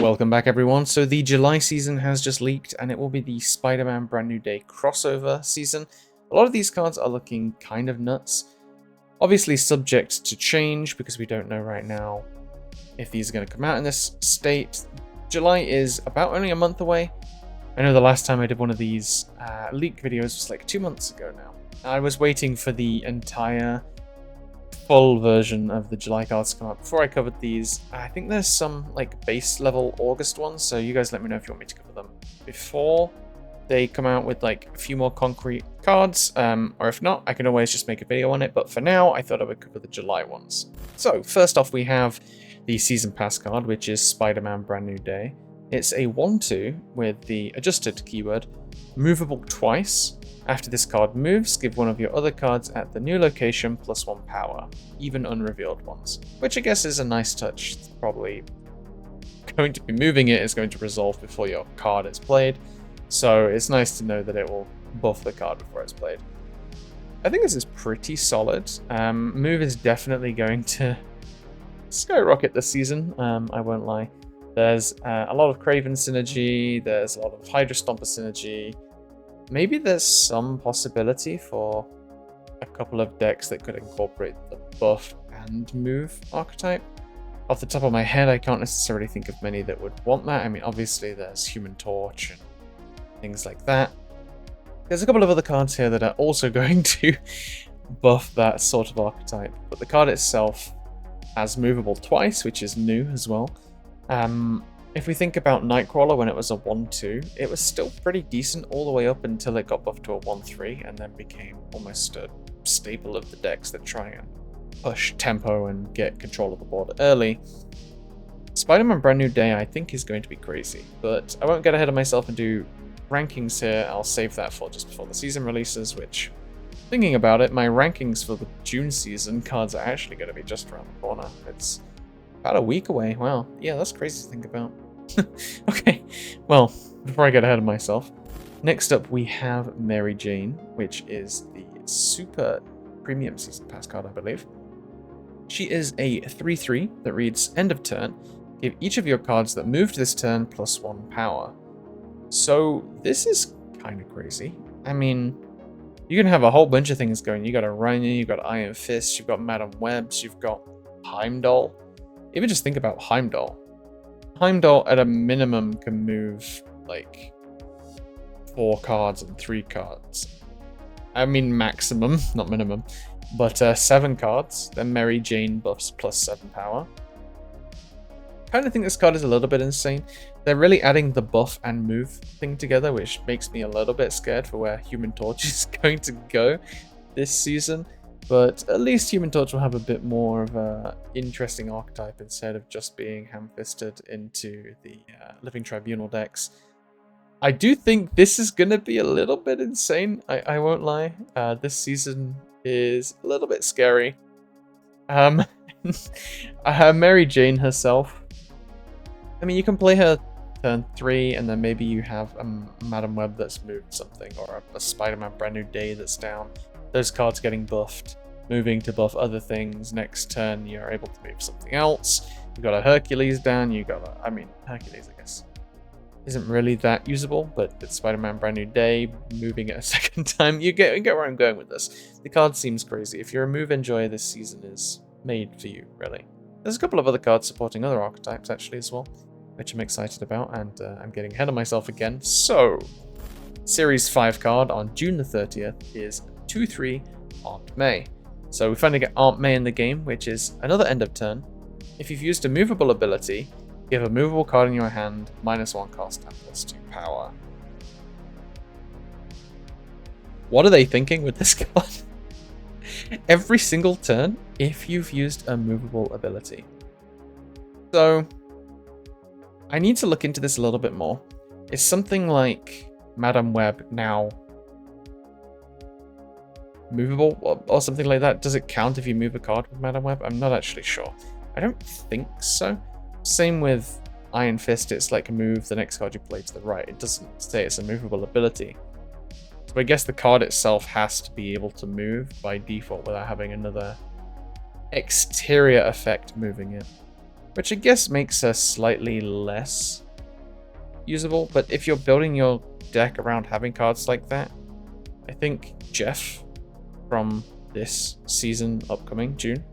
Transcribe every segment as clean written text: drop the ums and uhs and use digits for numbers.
Welcome back, everyone. So the July season has just leaked, and it will be the Spider-Man Brand New Day crossover season. A lot of these cards are looking kind of nuts. Obviously subject to change, because we don't know right now if these are going to come out in this state. July is about only a month away. I know the last time I did one of these leak videos was like 2 months ago now. I was waiting for the entire full version of the July cards to come out before I covered these. I think there's some like base level August ones, so you guys let me know if you want me to cover them before they come out with like a few more concrete cards, or if not, I can always just make a video on it, but for now I thought I would cover the July ones. So first off, we have the Season Pass card, which is Spider-Man Brand New Day. It's a 1/2 with the adjusted keyword, movable twice. After this card moves, give one of your other cards at the new location +1 power, even unrevealed ones. Which I guess is a nice touch. It's probably going to be moving it is going to resolve before your card is played. So it's nice to know that it will buff the card before it's played. I think this is pretty solid. Move is definitely going to skyrocket this season, I won't lie. There's a lot of Craven synergy, there's a lot of Hydra Stomper synergy. Maybe there's some possibility for a couple of decks that could incorporate the buff and move archetype. Off the top of my head, I can't necessarily think of many that would want that. I mean, obviously there's Human Torch and things like that. There's a couple of other cards here that are also going to buff that sort of archetype, but the card itself has movable twice, which is new as well. If we think about Nightcrawler when it was a 1/2, it was still pretty decent all the way up until it got buffed to a 1/3 and then became almost a staple of the decks that try and push tempo and get control of the board early. Spider-Man Brand New Day I think is going to be crazy, but I won't get ahead of myself and do rankings here. I'll save that for just before the season releases, which, thinking about it, my rankings for the June season cards are actually going to be just around the corner. It's about a week away. Wow. Yeah, that's crazy to think about. Okay, well, before I get ahead of myself, next up we have Mary Jane, which is the super premium season pass card, I believe. She is a 3/3 that reads, end of turn, give each of your cards that moved this turn +1 power. So this is kind of crazy. I mean, you can have a whole bunch of things going. You got Arcadia, you've got Iron Fist, you've got Madam Webs, you've got Heimdall. Even just think about Heimdall. Heimdall at a minimum can move like 4 cards and 3 cards. I mean maximum, not minimum. But 7 cards, then Mary Jane buffs +7 power. Kind of think this card is a little bit insane. They're really adding the buff and move thing together, which makes me a little bit scared for where Human Torch is going to go this season. But at least Human Torch will have a bit more of an interesting archetype instead of just being ham-fisted into the Living Tribunal decks. I do think this is going to be a little bit insane, I won't lie. This season is a little bit scary. Mary Jane herself, I mean, you can play her turn 3 and then maybe you have a Madam Web that's moved something, or a Spider-Man Brand New Day that's down. Those cards getting buffed, moving to buff other things. Next turn, you're able to move something else. You got a Hercules down. You got a, I mean, Hercules, I guess, isn't really that usable, but it's Spider-Man Brand New Day, moving it a second time. You get where I'm going with this. The card seems crazy. If you're a move enjoyer, this season is made for you, really. There's a couple of other cards supporting other archetypes, actually, as well, which I'm excited about, and I'm getting ahead of myself again. So, Series 5 card on June the 30th is 2/3 Aunt May. So we finally get Aunt May in the game, which is another end of turn. If you've used a movable ability, give a movable card in your hand, -1 cost and +2 power. What are they thinking with this card? Every single turn, if you've used a movable ability. So I need to look into this a little bit more. Is something like Madam Web now movable or something like that? Does it count if you move a card with Madam Web? I'm not actually sure. I don't think so. Same with Iron Fist, it's like a move the next card you play to the right. It doesn't say it's a movable ability. So I guess the card itself has to be able to move by default without having another exterior effect moving it. which I guess makes her slightly less usable. But if you're building your deck around having cards like that, I think Jeff from this season upcoming, June,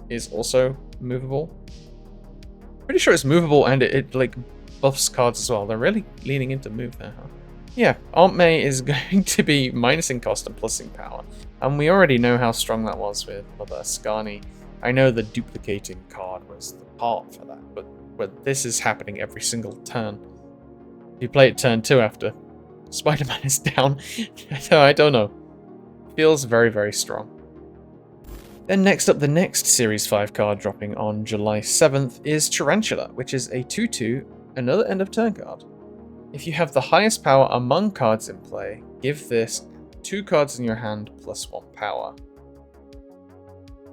is also movable. Pretty sure it's movable and it like buffs cards as well. They're really leaning into move there, huh? Yeah, Aunt May is going to be minusing cost and plussing power. And we already know how strong that was with Mother Ascani. I know the duplicating card was the part for that, but this is happening every single turn. If you play it turn 2 after Spider-Man is down, I don't know. Feels very, very strong. Then next up, the next Series 5 card dropping on July 7th is Tarantula, which is a 2/2, another end of turn card. If you have the highest power among cards in play, give this 2 cards in your hand plus 1 power.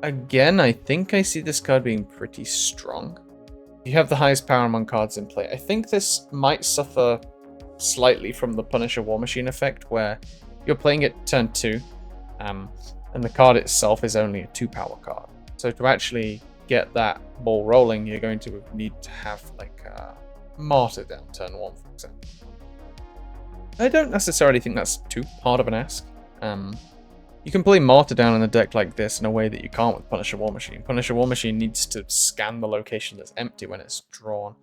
Again, I think I see this card being pretty strong. If you have the highest power among cards in play, I think this might suffer slightly from the Punisher War Machine effect, where you're playing it turn 2, and the card itself is only a 2 power card. So to actually get that ball rolling, you're going to need to have like a Martyr down turn 1, for example. I don't necessarily think that's too hard of an ask. You can play Martyr down in a deck like this in a way that you can't with Punisher War Machine. Punisher War Machine needs to scan the location that's empty when it's drawn.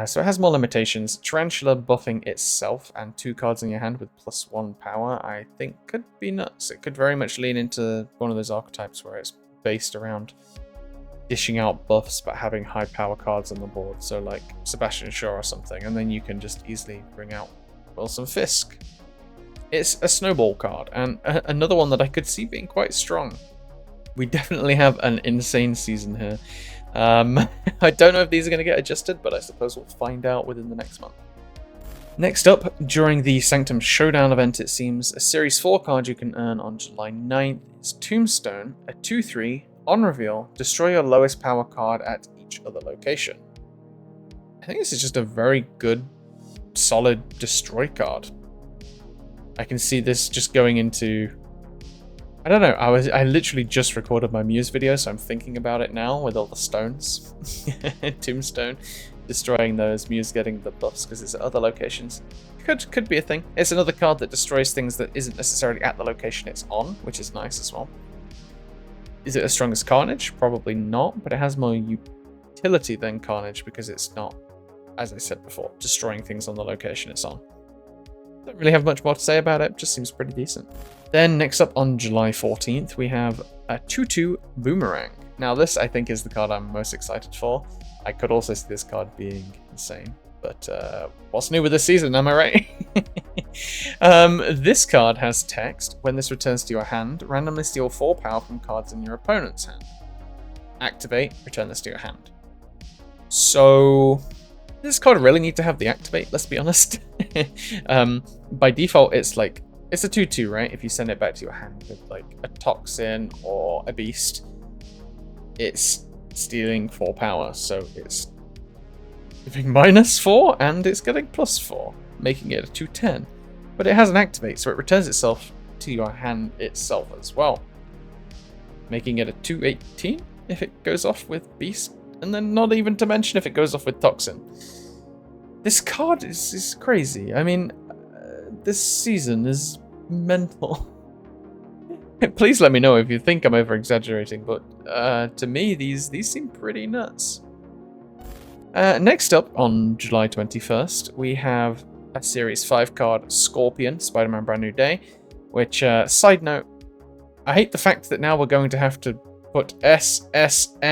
So it has more limitations. Tarantula buffing itself and 2 cards in your hand with plus 1 power, I think could be nuts. It could very much lean into one of those archetypes where it's based around dishing out buffs but having high power cards on the board. So like Sebastian Shaw or something, and then you can just easily bring out Wilson Fisk. It's a snowball card, and another one that I could see being quite strong. We definitely have an insane season here. I don't know if these are going to get adjusted, but I suppose we'll find out within the next month. Next up, during the Sanctum Showdown event, it seems, a Series 4 card you can earn on July 9th is Tombstone, a 2/3, on reveal, destroy your lowest power card at each other location. I think this is just a very good, solid destroy card. I can see this just going into... I don't know, I literally just recorded my Muse video, so I'm thinking about it now with all the stones. Tombstone, destroying those, Muse getting the buffs because it's at other locations. Could be a thing. It's another card that destroys things that isn't necessarily at the location it's on, which is nice as well. Is it as strong as Carnage? Probably not, but it has more utility than Carnage because it's not, as I said before, destroying things on the location it's on. Don't really have much more to say about it, just seems pretty decent. Then next up on July 14th, we have a 2/2 Boomerang. Now this, I think, is the card I'm most excited for. I could also see this card being insane, but what's new with this season, am I right? This card has text. When this returns to your hand, randomly steal 4 power from cards in your opponent's hand. Activate, return this to your hand. So... this card really need to have the activate, let's be honest. By default, it's like, it's a 2/2, right? If you send it back to your hand with like a Toxin or a Beast, it's stealing 4 power, so it's giving -4 and it's getting +4, making it a 2/10. But it has an activate, so it returns itself to your hand itself as well, making it a 2/18 if it goes off with Beast. And then not even to mention if it goes off with Toxin. This card is crazy. I mean, this season is mental. Please let me know if you think I'm over-exaggerating, but to me, these seem pretty nuts. Next up, on July 21st, we have a Series 5 card, Scorpion, Spider-Man Brand New Day, which, side note, I hate the fact that now we're going to have to put SMBND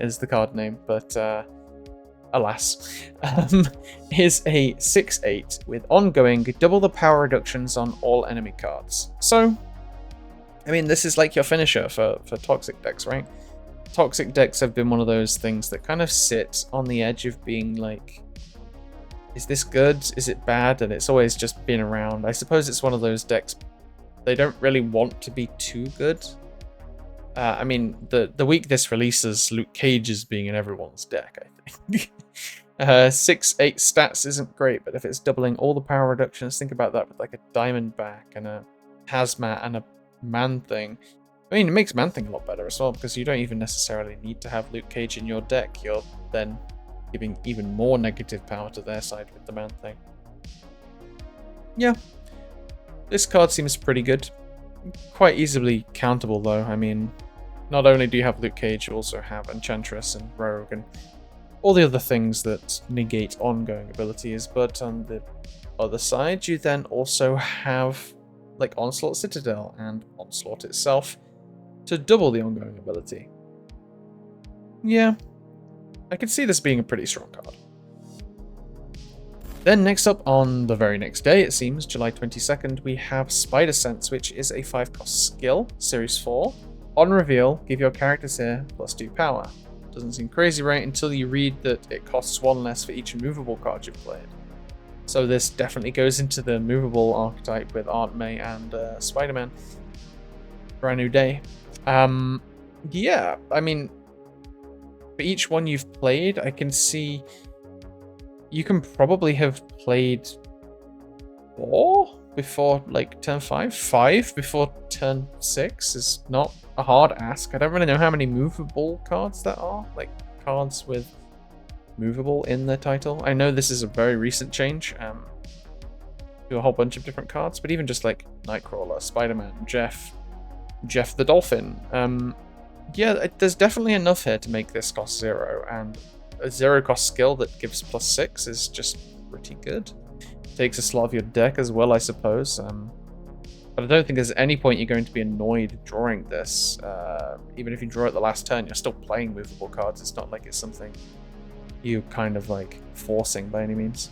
as the card name, but alas. Is a 6/8 with ongoing double the power reductions on all enemy cards. So, I mean, this is like your finisher for toxic decks, right? Toxic decks have been one of those things that kind of sit on the edge of being like, is this good? Is it bad? And it's always just been around. I suppose it's one of those decks, they don't really want to be too good. I mean, the week this releases, Luke Cage is being in everyone's deck, I think. 6/8 stats isn't great, but if it's doubling all the power reductions, think about that with like a Diamondback and a Hazmat and a Man-Thing. I mean, it makes Man-Thing a lot better as well, because you don't even necessarily need to have Luke Cage in your deck. You're then giving even more negative power to their side with the Man-Thing. Yeah, this card seems pretty good. Quite easily countable, though. I mean, not only do you have Luke Cage, you also have Enchantress and Rogue and all the other things that negate ongoing abilities, but on the other side, you then also have like Onslaught Citadel and Onslaught itself to double the ongoing ability. Yeah, I could see this being a pretty strong card. Then next up on the very next day, it seems, July 22nd, we have Spider Sense, which is a 5-cost skill, Series 4. On reveal, give your characters here +2 power. Doesn't seem crazy, right? Until you read that it costs 1 less for each movable card you've played. So this definitely goes into the movable archetype with Aunt May and Spider-Man. Brand new day. Yeah, I mean, for each one you've played, I can see you can probably have played 4 before like turn 5. 5 before turn 6 is not a hard ask. I don't really know how many movable cards there are, like cards with movable in the title. I know this is a very recent change to a whole bunch of different cards, but even just like Nightcrawler, Spider-Man, Jeff the Dolphin. Yeah, there's definitely enough here to make this cost 0, and a 0-cost skill that gives +6 is just pretty good. Takes a slot of your deck as well, I suppose. But I don't think there's any point you're going to be annoyed drawing this. Even if you draw it the last turn, you're still playing movable cards. It's not like it's something you kind of like forcing by any means.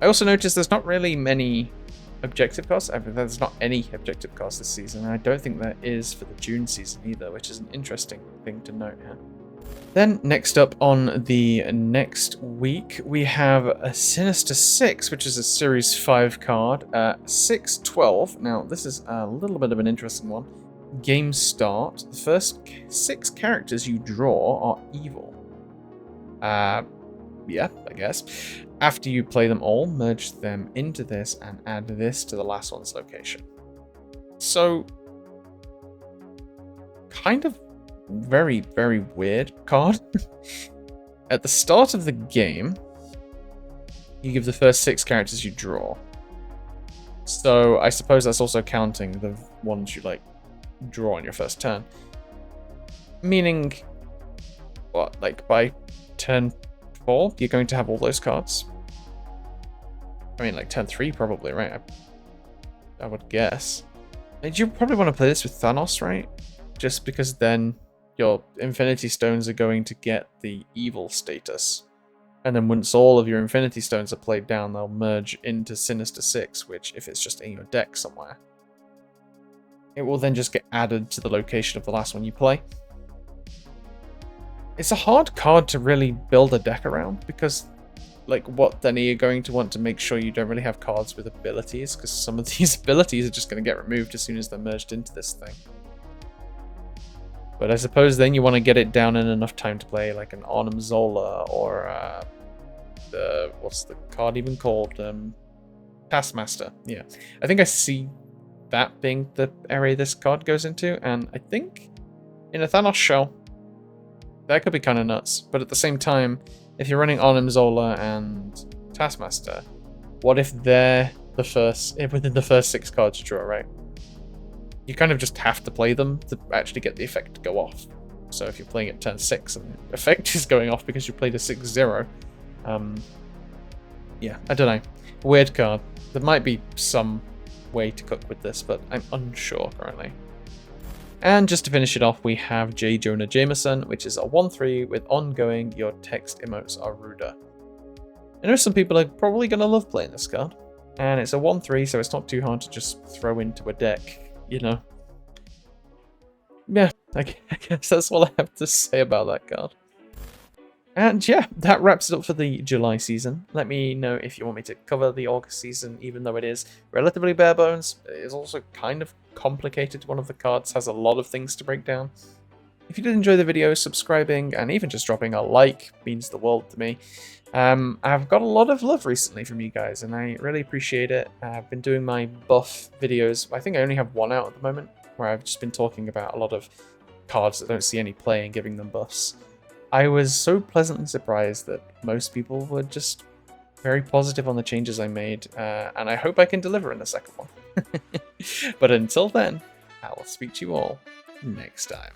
I also noticed there's not really many objective costs. I mean, there's not any objective costs this season, and I don't think there is for the June season either, which is an interesting thing to note here. Then next up on the next week, we have a Sinister 6, which is a Series 5 card. 6/12. Now, this is a little bit of an interesting one. Game start. The first 6 characters you draw are evil. Yeah, I guess. After you play them all, merge them into this and add this to the last one's location. So, kind of very, very weird card. At the start of the game, you give the first 6 characters you draw. So I suppose that's also counting the ones you like draw on your first turn. Meaning, what, like by turn 4, you're going to have all those cards? I mean, like turn 3 probably, right? I would guess. And you probably want to play this with Thanos, right? Just because then your Infinity Stones are going to get the evil status. And then once all of your Infinity Stones are played down, they'll merge into Sinister 6, which, if it's just in your deck somewhere, it will then just get added to the location of the last one you play. It's a hard card to really build a deck around, because, like, what then are you going to want to make sure you don't really have cards with abilities? Because some of these abilities are just going to get removed as soon as they're merged into this thing. But I suppose then you want to get it down in enough time to play like an Arnim Zola or what's the card even called? Taskmaster. Yeah, I think I see that being the area this card goes into, and I think in a Thanos shell, that could be kind of nuts. But at the same time, if you're running Arnim Zola and Taskmaster, what if they're the first within the first 6 cards you draw, right? You kind of just have to play them to actually get the effect to go off. So if you're playing at turn 6 and the effect is going off because you played a 6/0, yeah, I don't know. Weird card. There might be some way to cook with this, but I'm unsure currently. And just to finish it off, we have J.Jonah Jameson, which is a 1/3 with ongoing, your text emotes are ruder. I know some people are probably going to love playing this card, and it's a 1/3, so it's not too hard to just throw into a deck. You know, yeah, I guess that's all I have to say about that card. And yeah, that wraps it up for the July season. Let me know if you want me to cover the August season, even though it is relatively bare bones. It is also kind of complicated. One of the cards has a lot of things to break down. If you did enjoy the video, subscribing and even just dropping a like means the world to me. I've got a lot of love recently from you guys, and I really appreciate it. I've been doing my buff videos. I think I only have 1 out at the moment. where I've just been talking about a lot of cards that don't see any play and giving them buffs, I was so pleasantly surprised that most people were just very positive on the changes I made, and I hope I can deliver in the second one. But until then, I will speak to you all next time.